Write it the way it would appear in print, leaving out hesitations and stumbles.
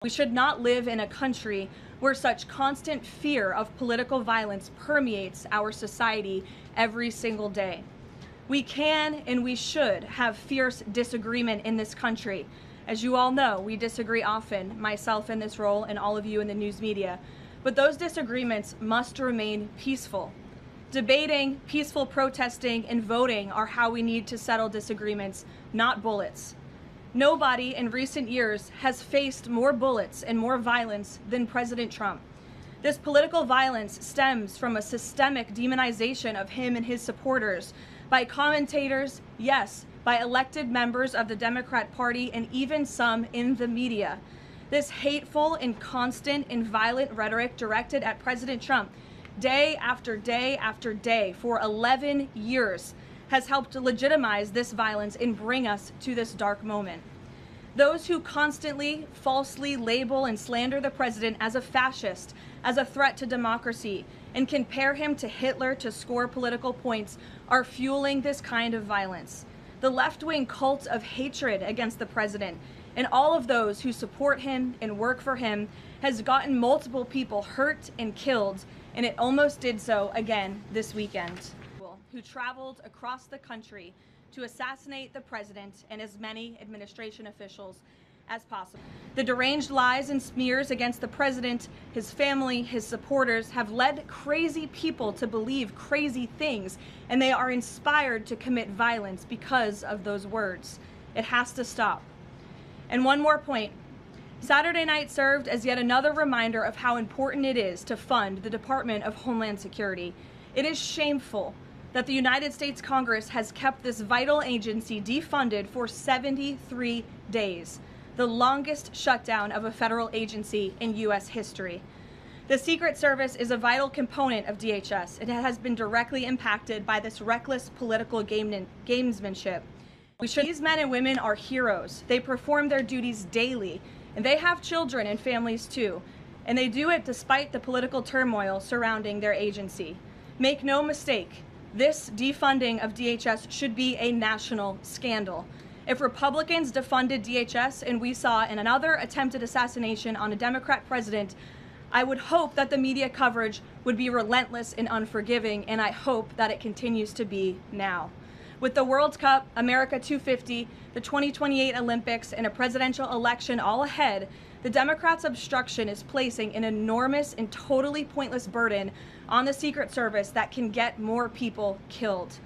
We should not live in a country where such constant fear of political violence permeates our society every single day. We can and we should have fierce disagreement in this country. As you all know, we disagree often, myself in this role and all of you in the news media, but those disagreements must remain peaceful. Debating, peaceful protesting, and voting are how we need to settle disagreements, not bullets. Nobody in recent years has faced more bullets and more violence than President Trump. This political violence stems from a systemic demonization of him and his supporters by commentators, yes, by elected members of the Democrat Party, and even some in the media. This hateful and constant and violent rhetoric directed at President Trump day after day after day for 11 years has helped to legitimize this violence and bring us to this dark moment. Those who constantly falsely label and slander the president as a fascist, as a threat to democracy, and compare him to Hitler to score political points are fueling this kind of violence. The left-wing cult of hatred against the president and all of those who support him and work for him has gotten multiple people hurt and killed, and it almost did so again this weekend. Who traveled across the country to assassinate the president and as many administration officials as possible. The deranged lies and smears against the president, his family, his supporters have led crazy people to believe crazy things, and they are inspired to commit violence because of those words. It has to stop. And one more point. Saturday night served as yet another reminder of how important it is to fund the Department of Homeland Security. It is shameful that the United States Congress has kept this vital agency defunded for 73 days, the longest shutdown of a federal agency in U.S. history. The Secret Service is a vital component of DHS. It has been directly impacted by this reckless political gamesmanship. These men and women are heroes. They perform their duties daily, and they have children and families too, and they do it despite the political turmoil surrounding their agency. Make no mistake, this defunding of DHS should be a national scandal. If Republicans defunded DHS and we saw in another attempted assassination on a Democrat president, I would hope that the media coverage would be relentless and unforgiving, and I hope that it continues to be now. With the World Cup, America 250, the 2028 Olympics, and a presidential election all ahead, the Democrats' obstruction is placing an enormous and totally pointless burden on the Secret Service that can get more people killed.